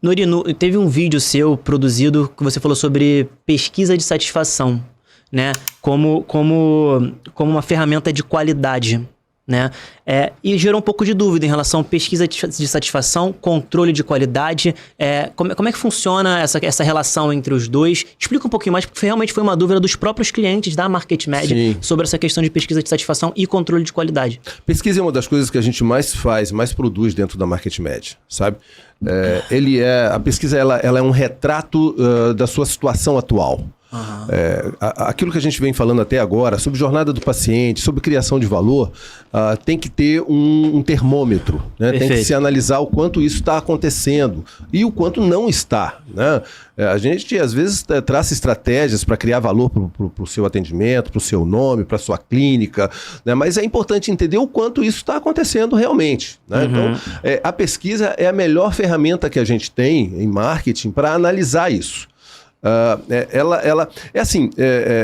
Nori, teve um vídeo seu produzido que você falou sobre pesquisa de satisfação, né? Como uma ferramenta de qualidade, né? E gerou um pouco de dúvida em relação a pesquisa de satisfação, controle de qualidade. Como é que funciona essa relação entre os dois? Explica um pouquinho mais, porque realmente foi uma dúvida dos próprios clientes da MarketMed sobre essa questão de pesquisa de satisfação e controle de qualidade. Pesquisa é uma das coisas que a gente mais faz, mais produz dentro da MarketMed, sabe? A pesquisa ela é um retrato da sua situação atual. Uhum. Aquilo que a gente vem falando até agora, sobre jornada do paciente, sobre criação de valor, tem que ter um termômetro, né? Tem que se analisar o quanto isso está acontecendo e o quanto não está, né? A gente, às vezes, traça estratégias para criar valor para o seu atendimento, para o seu nome, para a sua clínica, né? Mas é importante entender o quanto isso está acontecendo realmente, né? Uhum. Então, a pesquisa é a melhor ferramenta que a gente tem em marketing para analisar isso.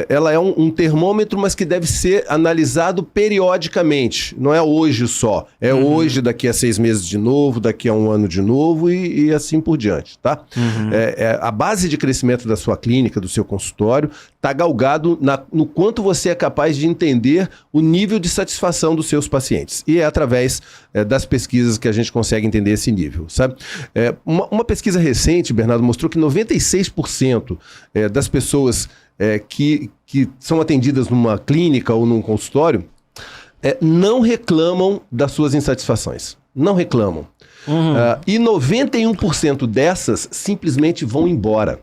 Ela é um termômetro, mas que deve ser analisado periodicamente. Não é hoje só. Hoje, daqui a 6 meses de novo, daqui a 1 ano de novo e assim por diante, tá? Uhum. A base de crescimento da sua clínica, do seu consultório, está galgado no quanto você é capaz de entender o nível de satisfação dos seus pacientes. E é através das pesquisas que a gente consegue entender esse nível, sabe? Uma pesquisa recente, Bernardo, mostrou que 96% das pessoas que são atendidas numa clínica ou num consultório não reclamam das suas insatisfações. Não reclamam. Uhum. E 91% dessas simplesmente vão embora.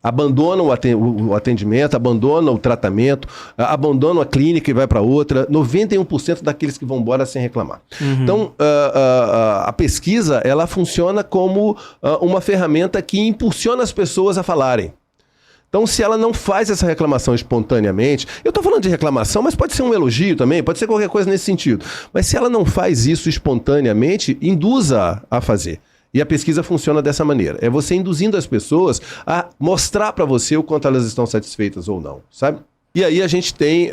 Abandonam o atendimento, abandonam o tratamento, abandonam a clínica e vai para outra. 91% daqueles que vão embora sem reclamar. Uhum. Então, a pesquisa ela funciona como uma ferramenta que impulsiona as pessoas a falarem. Então, se ela não faz essa reclamação espontaneamente, eu estou falando de reclamação, mas pode ser um elogio também, pode ser qualquer coisa nesse sentido. Mas se ela não faz isso espontaneamente, induza a fazer. E a pesquisa funciona dessa maneira. É você induzindo as pessoas a mostrar para você o quanto elas estão satisfeitas ou não, sabe? E aí a gente tem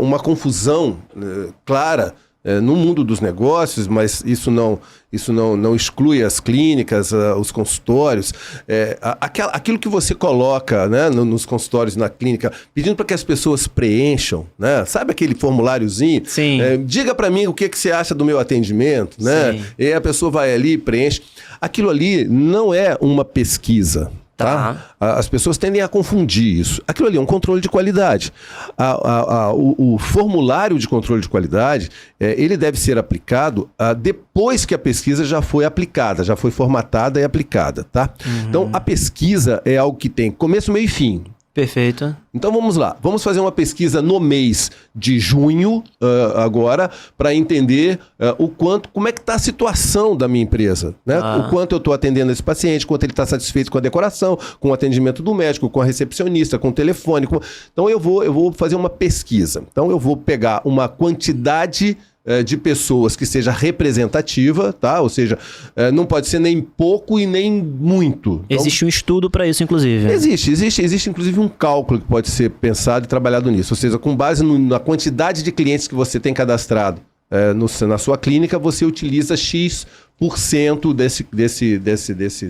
uma confusão clara no mundo dos negócios, mas isso não exclui as clínicas, os consultórios. Aquilo que você coloca, né, nos consultórios, na clínica, pedindo para que as pessoas preencham, né? Sabe aquele formuláriozinho? Sim. Diga para mim o que você acha do meu atendimento, né? Sim. E a pessoa vai ali e preenche. Aquilo ali não é uma pesquisa. Tá? As pessoas tendem a confundir isso. Aquilo ali é um controle de qualidade. O formulário de controle de qualidade, ele deve ser aplicado depois que a pesquisa já foi aplicada, já foi formatada e aplicada, tá? Uhum. Então, a pesquisa é algo que tem começo, meio e fim. Perfeito. Então vamos lá, vamos fazer uma pesquisa no mês de junho agora para entender como é que está a situação da minha empresa, né? O quanto eu estou atendendo esse paciente, quanto ele está satisfeito com a decoração, com o atendimento do médico, com a recepcionista, com o telefone. Então eu vou fazer uma pesquisa. Então eu vou pegar uma quantidade de pessoas que seja representativa, tá? Ou seja, não pode ser nem pouco e nem muito. Então, existe um estudo para isso, inclusive. Existe inclusive um cálculo que pode ser pensado e trabalhado nisso. Ou seja, com base na quantidade de clientes que você tem cadastrado na sua clínica, você utiliza X%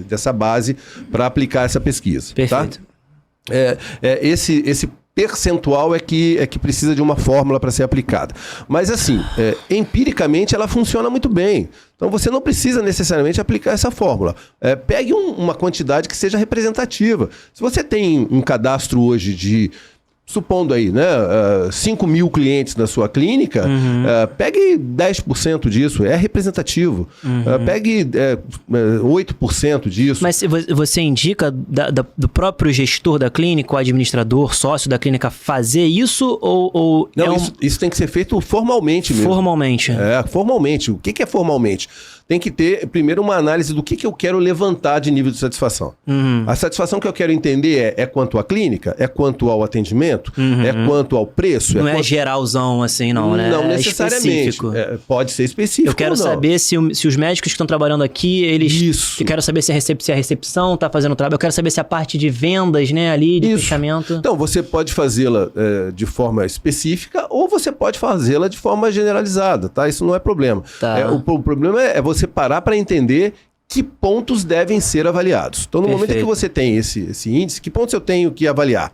dessa base para aplicar essa pesquisa. Perfeito. Tá? Esse percentual é que precisa de uma fórmula para ser aplicada. Mas assim, empiricamente ela funciona muito bem. Então você não precisa necessariamente aplicar essa fórmula. Pegue uma quantidade que seja representativa. Se você tem um cadastro hoje de, supondo aí, né, 5 mil clientes na sua clínica, pegue 10% disso, é representativo. Pegue 8% disso. Mas você indica do próprio gestor da clínica, o administrador, sócio da clínica, fazer isso? Ou não, isso tem que ser feito formalmente mesmo. Formalmente. Formalmente. O que é formalmente? Tem que ter, primeiro, uma análise do que eu quero levantar de nível de satisfação. A satisfação que eu quero entender é quanto à clínica? É quanto ao atendimento? É quanto ao preço? Não é geralzão assim, não, né? Não necessariamente. Pode ser específico. Eu quero saber se os médicos que estão trabalhando aqui, eles... Isso. Eu quero saber se a recepção está fazendo o trabalho. Eu quero saber se a parte de vendas, né, ali, de fechamento... Então, você pode fazê-la de forma específica ou você pode fazê-la de forma generalizada, tá? Isso não é problema. Tá. O problema é você parar para entender que pontos devem ser avaliados. Então, no momento Perfeito. que você tem esse índice, que pontos eu tenho que avaliar?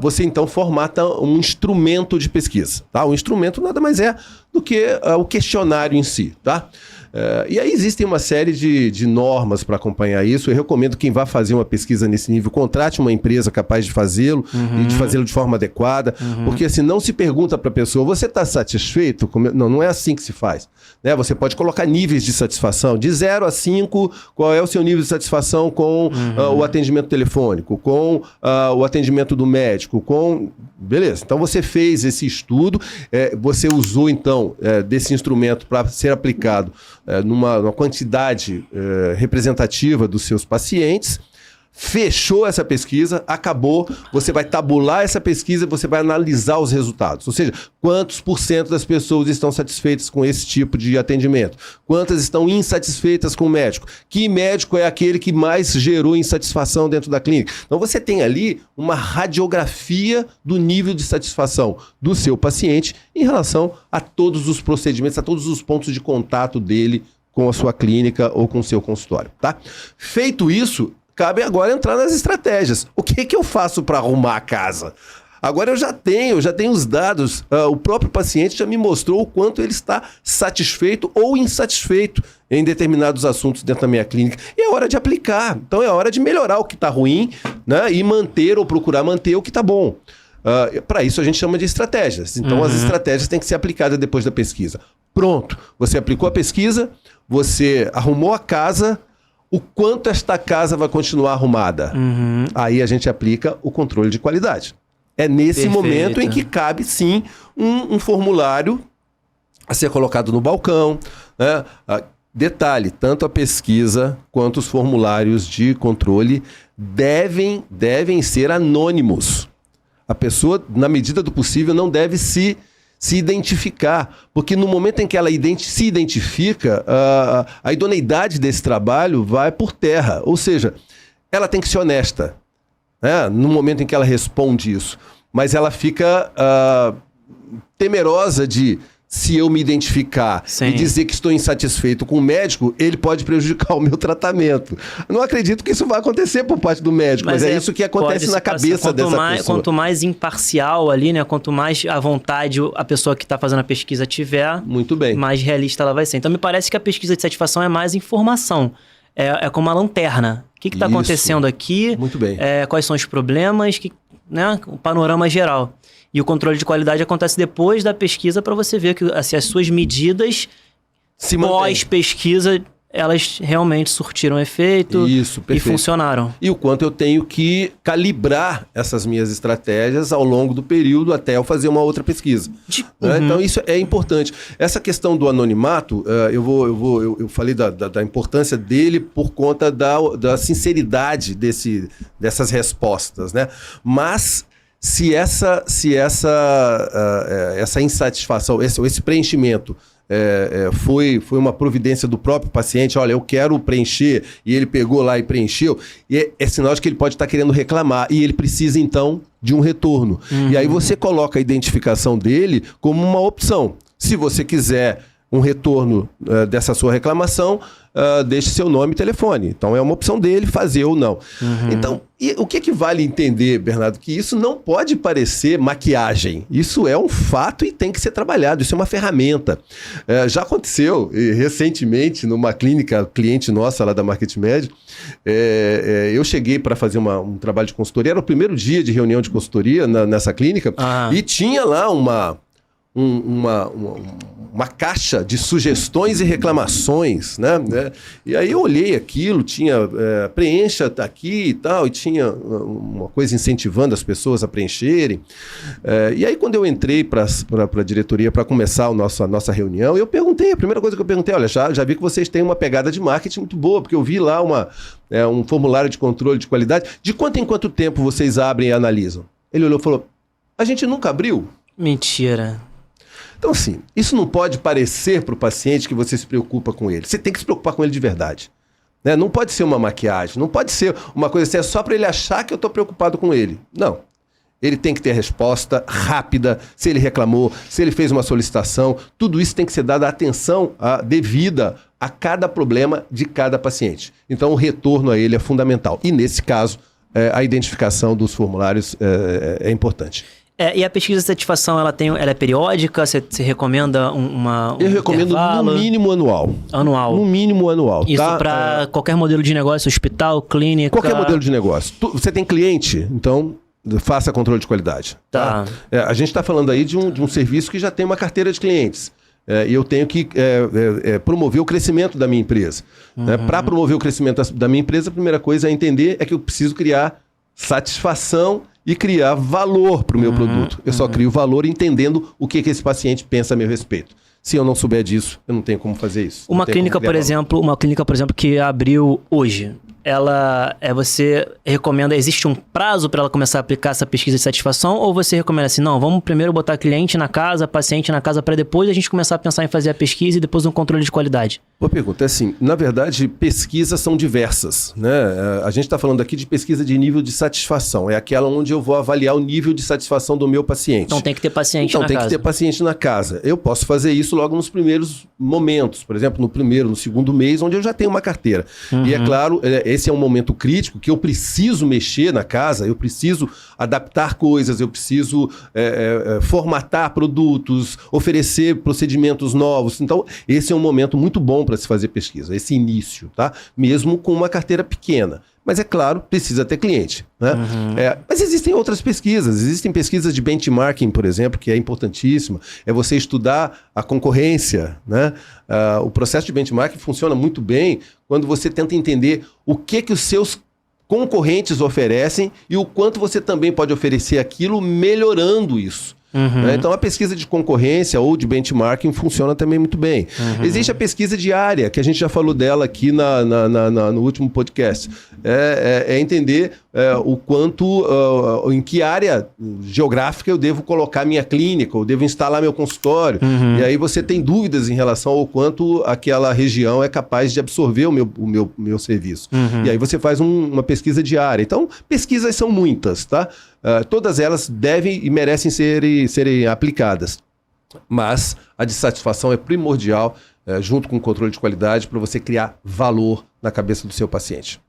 Você então formata um instrumento de pesquisa. Tá? O instrumento nada mais é do que o questionário em si. Tá? E aí existem uma série de normas para acompanhar isso. Eu recomendo quem vá fazer uma pesquisa nesse nível, contrate uma empresa capaz de fazê-lo e de fazê-lo de forma adequada, porque assim, não se pergunta para a pessoa, você está satisfeito? Não é assim que se faz. Né? Você pode colocar níveis de satisfação, de 0 a 5, qual é o seu nível de satisfação com o atendimento telefônico, com o atendimento do médico, com... Beleza, então você fez esse estudo, você usou então desse instrumento para ser aplicado numa quantidade representativa dos seus pacientes, fechou essa pesquisa, acabou, você vai tabular essa pesquisa, você vai analisar os resultados. Ou seja, quantos % das pessoas estão satisfeitas com esse tipo de atendimento? Quantas estão insatisfeitas com o médico? Que médico é aquele que mais gerou insatisfação dentro da clínica? Então você tem ali uma radiografia do nível de satisfação do seu paciente em relação a todos os procedimentos, a todos os pontos de contato dele com a sua clínica ou com o seu consultório, tá? Feito isso, cabe agora entrar nas estratégias. O que eu faço para arrumar a casa? Agora eu já tenho os dados. O próprio paciente já me mostrou o quanto ele está satisfeito ou insatisfeito em determinados assuntos dentro da minha clínica. E é hora de aplicar. Então é hora de melhorar o que está ruim, né, e manter ou procurar manter o que está bom. Para isso a gente chama de estratégias. Então as estratégias têm que ser aplicadas depois da pesquisa. Pronto. Você aplicou a pesquisa, você arrumou a casa. O quanto esta casa vai continuar arrumada? Aí a gente aplica o controle de qualidade. É nesse momento em que cabe, sim, um formulário a ser colocado no balcão, né? Detalhe, tanto a pesquisa quanto os formulários de controle devem ser anônimos. A pessoa, na medida do possível, não deve se identificar, porque no momento em que ela se identifica, a idoneidade desse trabalho vai por terra, ou seja, ela tem que ser honesta, né? No momento em que ela responde isso, mas ela fica temerosa de, se eu me identificar e dizer que estou insatisfeito com o médico, ele pode prejudicar o meu tratamento. Eu não acredito que isso vai acontecer por parte do médico, mas é isso que acontece na cabeça dessa pessoa. Quanto mais imparcial ali, né? Quanto mais à vontade a pessoa que está fazendo a pesquisa tiver, muito bem, mais realista ela vai ser. Então me parece que a pesquisa de satisfação é mais informação. É como uma lanterna. O que está acontecendo aqui? Muito bem. Quais são os problemas? Né? O panorama geral. E o controle de qualidade acontece depois da pesquisa para você ver que assim, as suas medidas pós-pesquisa, elas realmente surtiram efeito e funcionaram. E o quanto eu tenho que calibrar essas minhas estratégias ao longo do período até eu fazer uma outra pesquisa. Então isso é importante. Essa questão do anonimato, eu falei da importância dele por conta da sinceridade dessas respostas, né? Mas se essa insatisfação, esse preenchimento foi uma providência do próprio paciente, olha, eu quero preencher, e ele pegou lá e preencheu, e é sinal de que ele pode estar querendo reclamar, e ele precisa então de um retorno. E aí você coloca a identificação dele como uma opção. Se você quiser um retorno dessa sua reclamação, deixe seu nome e telefone. Então é uma opção dele fazer ou não. Então, o que vale entender, Bernardo? Que isso não pode parecer maquiagem. Isso é um fato e tem que ser trabalhado. Isso é uma ferramenta. Já aconteceu recentemente numa clínica, cliente nossa lá da Market Med, eu cheguei para fazer um trabalho de consultoria. Era o primeiro dia de reunião de consultoria nessa clínica e tinha lá uma caixa de sugestões e reclamações, né? E aí eu olhei aquilo, tinha preencha aqui e tal, e tinha uma coisa incentivando as pessoas a preencherem. E aí quando eu entrei para a diretoria para começar a nossa reunião, a primeira coisa que eu perguntei, olha, já vi que vocês têm uma pegada de marketing muito boa, porque eu vi lá um formulário de controle de qualidade. De quanto em quanto tempo vocês abrem e analisam? Ele olhou e falou, a gente nunca abriu. Mentira. Então, assim, isso não pode parecer para o paciente que você se preocupa com ele. Você tem que se preocupar com ele de verdade. Né? Não pode ser uma maquiagem, não pode ser uma coisa assim, é só para ele achar que eu estou preocupado com ele. Não. Ele tem que ter a resposta rápida, se ele reclamou, se ele fez uma solicitação, tudo isso tem que ser dado a atenção devida a cada problema de cada paciente. Então, o retorno a ele é fundamental. E, nesse caso, a identificação dos formulários é importante. E a pesquisa de satisfação, ela é periódica? Você recomenda um Eu recomendo intervalo? no mínimo anual. Anual. No mínimo anual. Isso tá? para qualquer modelo de negócio, hospital, clínica... Qualquer modelo de negócio. Você tem cliente, então faça controle de qualidade. Tá. A gente está falando aí de um serviço que já tem uma carteira de clientes. E eu tenho que promover o crescimento da minha empresa. Para promover o crescimento da minha empresa, a primeira coisa a entender é que eu preciso criar satisfação e criar valor para o meu produto. Eu só crio valor entendendo o que esse paciente pensa a meu respeito. Se eu não souber disso, eu não tenho como fazer isso. Uma clínica, por exemplo, que abriu hoje, você recomenda, existe um prazo para ela começar a aplicar essa pesquisa de satisfação, ou você recomenda assim, não, vamos primeiro botar cliente na casa, paciente na casa, para depois a gente começar a pensar em fazer a pesquisa e depois um controle de qualidade? Boa pergunta. Assim, na verdade, pesquisas são diversas, né? A gente está falando aqui de pesquisa de nível de satisfação. É aquela onde eu vou avaliar o nível de satisfação do meu paciente. Então tem que ter paciente na casa. Então tem que ter paciente na casa. Eu posso fazer isso logo nos primeiros momentos. Por exemplo, no primeiro, no segundo mês, onde eu já tenho uma carteira. E é claro, esse é um momento crítico que eu preciso mexer na casa, eu preciso adaptar coisas, eu preciso formatar produtos, oferecer procedimentos novos. Então, esse é um momento muito bom para se fazer pesquisa, esse início, tá? Mesmo com uma carteira pequena. Mas, é claro, precisa ter cliente, né? Mas existem outras pesquisas. Existem pesquisas de benchmarking, por exemplo, que é importantíssima. É você estudar a concorrência, né? O processo de benchmarking funciona muito bem quando você tenta entender o que os seus concorrentes oferecem e o quanto você também pode oferecer aquilo melhorando isso. Então, a pesquisa de concorrência ou de benchmarking funciona também muito bem. Existe a pesquisa diária, que a gente já falou dela aqui no último podcast. É entender o quanto, em que área geográfica eu devo colocar minha clínica, eu devo instalar meu consultório. E aí você tem dúvidas em relação ao quanto aquela região é capaz de absorver o meu serviço. E aí você faz uma pesquisa diária. Então, pesquisas são muitas, tá? Todas elas devem e merecem serem aplicadas. Mas a de satisfação é primordial, junto com o controle de qualidade, para você criar valor na cabeça do seu paciente.